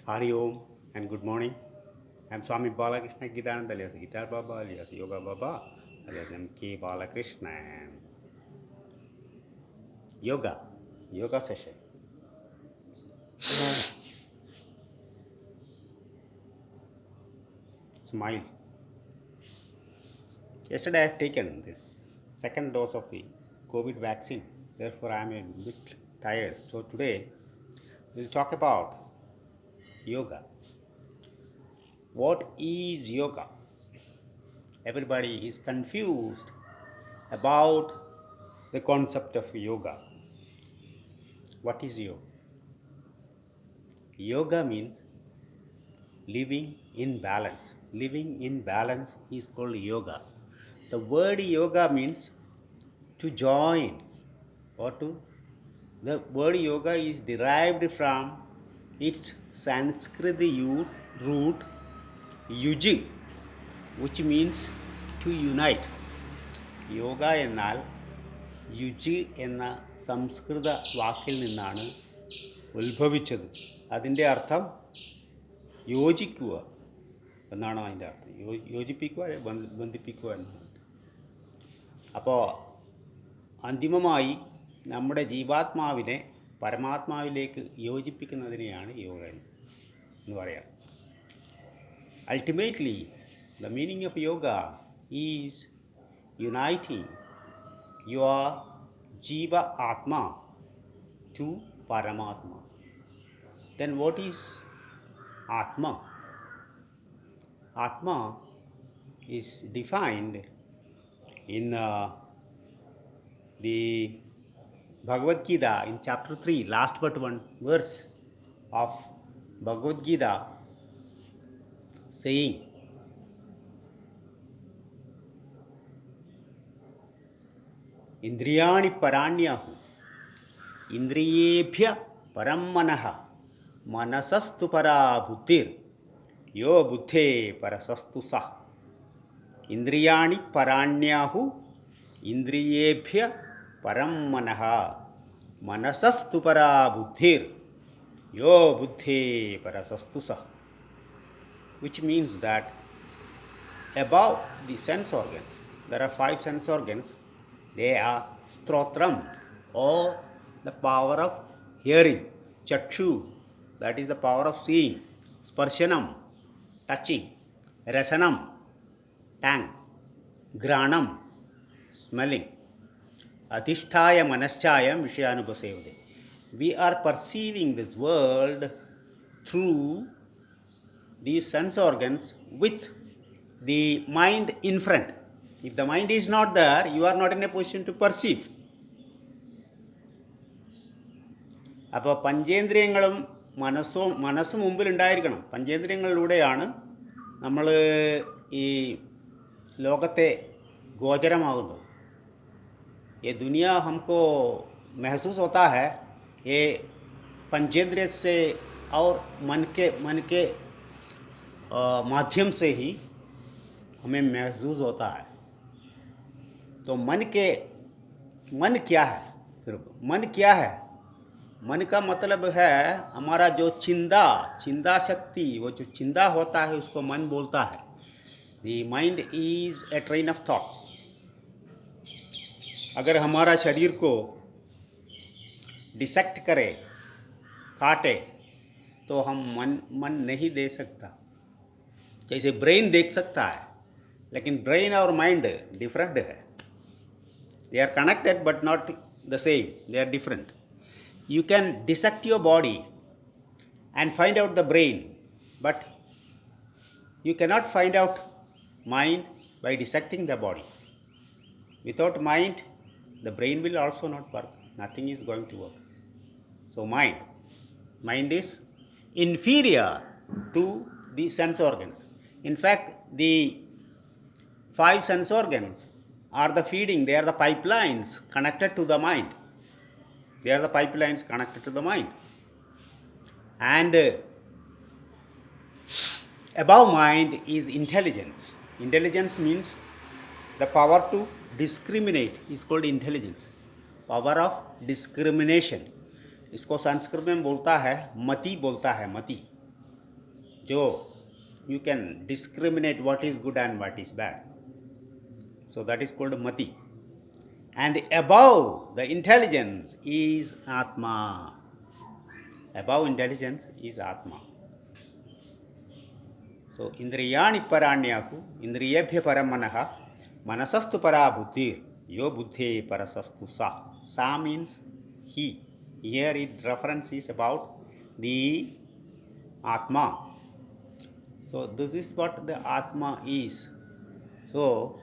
Hari Om and good morning. I'm Swami Balakrishna Gitananda alias Guitar Baba alias Yoga Baba alias MK Balakrishna. Yoga, yoga session. Smile. Yesterday I have taken this second dose of the COVID vaccine. Therefore I am a bit tired. So today we'll talk about yoga. What is yoga? Everybody is confused about the concept of yoga. What is yoga? Yoga means living in balance. Living in balance is called yoga. The word yoga means to join or to. The word yoga is derived from its Sanskrit root yuji, which means to unite. Yoga എന്നാൽ UG എന്ന സംസ്കൃത വാക്കിൽ നിന്നാണ് ഉത്ഭവിച്ചത്. അതിൻ്റെ അർത്ഥം യോജിക്കുക എന്നാണ് അതിൻ്റെ അർത്ഥം. യോജിപ്പിക്കുക, ബന്ധിപ്പിക്കുക എന്നാണ്. അപ്പോൾ അന്തിമമായി നമ്മുടെ ജീവാത്മാവിനെ പരമാത്മാവിലേക്ക് യോജിപ്പിക്കുന്നതിനെയാണ് യോഗ എന്ന് പറയാം. Ultimately, the meaning of yoga is uniting your Jiva Atma to Paramatma. Then what is Atma? Atma is defined in the Bhagavad Gita in chapter 3, last but one verse of Bhagavad Gita, saying, इंद्रियाणि पराण्याहु इंद्रियेभ्य परं मनः मनसस्तु परा बुद्धिर यो बुद्धे परसस्तु सः. इंद्रियाणि पराण्याहु इंद्रियेभ्य परं मनः मनसस्तु परा बुद्धिर यो बुद्धे परसस्तु सः. Which means that above the sense organs, there are 5 sense organs. They are strotram, or the power of hearing, chakshu, that is the power of seeing, sparshanam, touching, rasanam, tang, granam, smelling, adhisthaya manaschayam vishayanupasevade. We are perceiving this world through these sense organs with the mind in front. If the mind is not there, you are not in a position to perceive. അപ്പോൾ പഞ്ചേന്ദ്രിയങ്ങളും മനസ്സും മുമ്പിലുണ്ടായിരിക്കണം. പഞ്ചേന്ദ്രിയങ്ങളിലൂടെയാണ് നമ്മൾ ഈ ലോകത്തെ ഗോചരമാകുന്നത്. ये दुनिया हमको महसूस होता है ये पंचेंद्रिय से और मन के माध्यम से ही हमें महसूस होता है. तो मन क्या है? फिर मन क्या है? मन का मतलब है हमारा जो चिंदा शक्ति, वो जो चिंदा होता है उसको मन बोलता है. The mind is a train of thoughts. अगर हमारा शरीर को डिसेक्ट करे, काटे, तो हम मन नहीं दे सकता. जैसे ब्रेन देख सकता है, लेकिन ब्रेन और माइंड डिफरेंट है. They are connected but not the same. They are different. You can dissect your body and find out the brain, but you cannot find out mind by dissecting the body. Without mind, the brain will also not work. Nothing is going to work. So mind is inferior to the sense organs. In fact, the 5 sense organs are the feeding, they are the pipelines connected to the mind. They are the pipelines connected to the mind. And above mind is intelligence. Intelligence means the power to discriminate is called intelligence. Power of discrimination. इसको संस्कृत में बोलता है मति, बोलता है मति. जो you can discriminate what is good and what is bad. So that is called mati. And above the intelligence is Atma. Above intelligence is Atma. So Indriyani paranyahu, Indriyabhya paramanaha, manasastu para buddhir, yo buddhe parasastu sa. Sa means he. Here it reference is about the Atma. So this is what the Atma is. So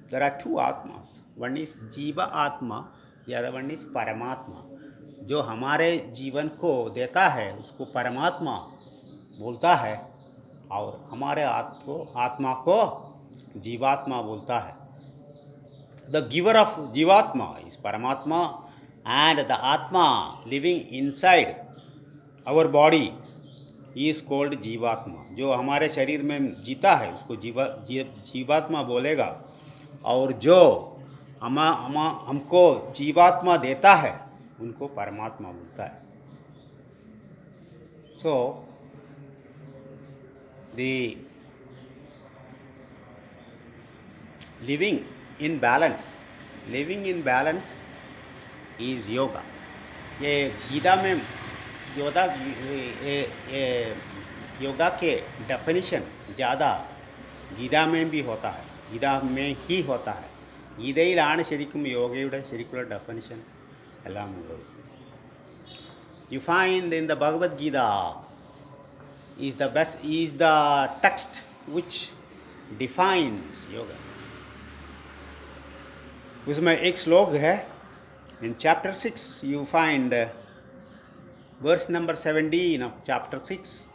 there are two Atmas. One is Jiva Atma, the other one is Paramatma. जो हमारे जीवन को देता है उसको परमात्मा बोलता है और हमारे आत्मा को जीवात्मा बोलता है. The giver of Jivatma is Paramatma, and the Atma living inside our body is called Jivatma. जो हमारे शरीर में जीता है उसको जीवात्मा बोलेगा, और जो हमको जीवात्मा देता है उनको परमात्मा बोलता है. So the living in balance is yoga. ये गीता में योगा के डेफिनेशन ज़्यादा गीता में भी होता है, गीता में ही होता है. ഗീതയിലാണ് ശരിക്കും യോഗയുടെ ശരിക്കുള്ള ഡെഫിനിഷൻ എല്ലാം ഉള്ളത്. You find in the Bhagavad Gita is the text which defines yoga. उसमें एक श्लोक है, in chapter 6 you find verse number 17 of chapter 6,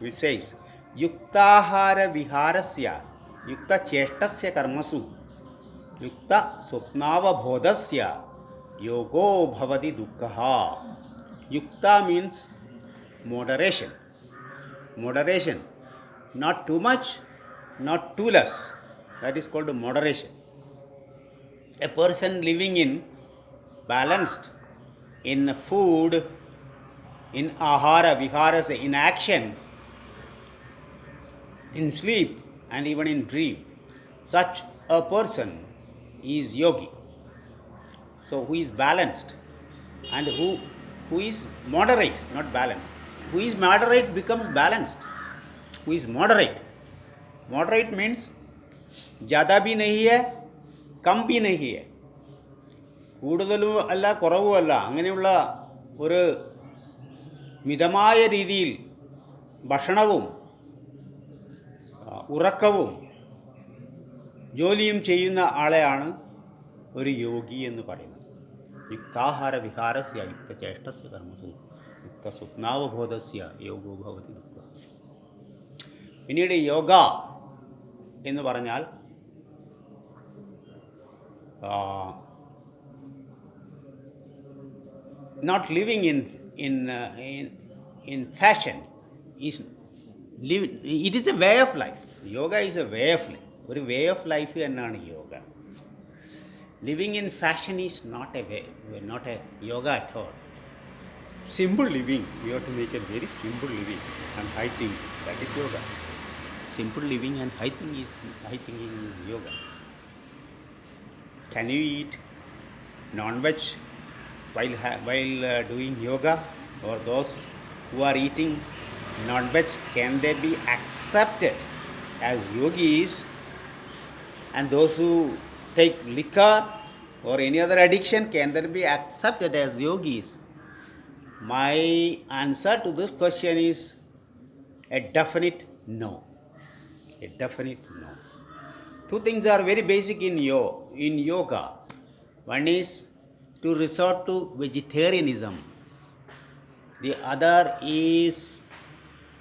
which says युक्ताहार विहारस्य युक्त चेष्टस्य कर्मसु युक्त स्वप्नावबोधस्य योगो भवति दुःखः. Yukta means moderation, not too much, not too less. That is called moderation. A person living in balanced in food, in ahara, viharas, in action, in sleep, and even in dream, such a person is yogi. So who is balanced and who is moderate, not balanced. Who is moderate becomes balanced. Who is moderate? Moderate means ज़्यादा भी नहीं है, कम भी नहीं है, കൂടുതലും അല്ല കുറവും അല്ല, അങ്ങനെയുള്ള ഒരു മിതമായ രീതിയിൽ ഭക്ഷണവും ഉറക്കവും ജോലിയും ചെയ്യുന്ന ആളെയാണ് ഒരു യോഗി എന്ന് പറയുന്നത്. യുക്താഹാര വിഹാരസ്യ യുക്ത ചേഷ്ടസ്യ കർമ്മസു യുക്ത സ്വപ്നാവബോധസ്യ യോഗോ ഭവതി ദുഃഖ. പിന്നീട് യോഗ എന്ന് പറഞ്ഞാൽ not living in fashion is it is a way of life. Yoga is a way of life. ഒരു way of life എന്നാണ് yoga. Living in fashion is not a way, not a yoga at all. Simple living, we have to make a very simple living and high thinking. That is yoga. Simple living and high thinking is yoga. Can you eat non-veg while doing yoga? Or those who are eating non-veg, can they be accepted as yogis? And those who take liquor or any other addiction, can they be accepted as yogis? My answer to this question is a definite no. A definite no. Two things are very basic in yoga. One is to resort to vegetarianism. The other is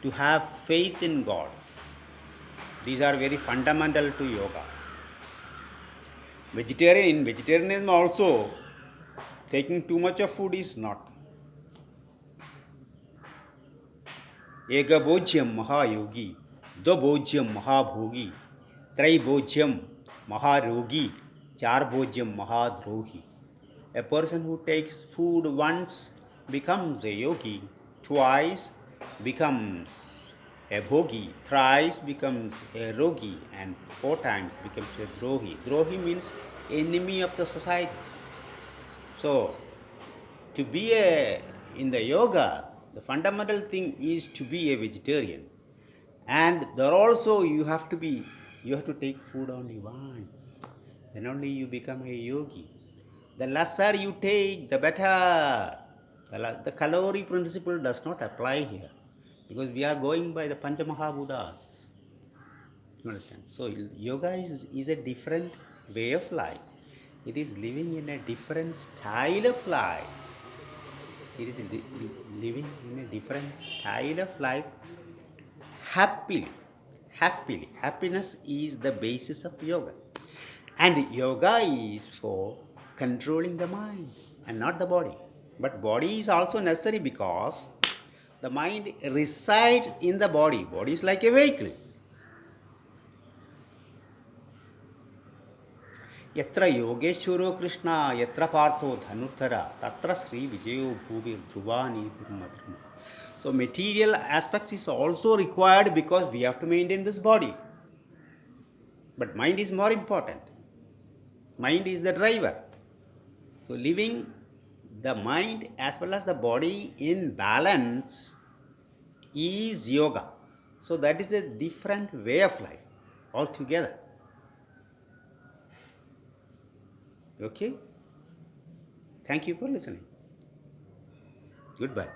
to have faith in God. These are very fundamental to yoga. In vegetarianism also, taking too much of food is not. Ekabojyam mahayogi, dvabojyam mahabhogi, traibojyam maharogi, charbojyam mahadrohi. A person who takes food once becomes a yogi, twice becomes A bhogi thrice becomes a rogi and four times becomes a drohi. Drohi means enemy of the society. So, to be a in the yoga, the fundamental thing is to be a vegetarian. And there also you have to take food only once. Then only you become a yogi. The lesser you take, the better. The calorie principle does not apply here because we are going by the Panchamahabhutas. You understand? So yoga is a different way of life. It is living in a different style of life. It is living in a different style of life happily. Happily. Happiness is the basis of yoga. And yoga is for controlling the mind and not the body. But body is also necessary because the mind resides in the body. Body is like a vehicle. यत्र योगेश्वरो कृष्ण यत्र पार्थो धनुर्धर तत्र Shri विजयो भूवि Dhruva नीतिर्मधुर्म. So material aspects is also required because we have to maintain this body. But mind is more important. Mind is the driver. So living the mind as well as the body in balance is yoga. So that is a different way of life altogether. Okay? Thank you for listening. Goodbye.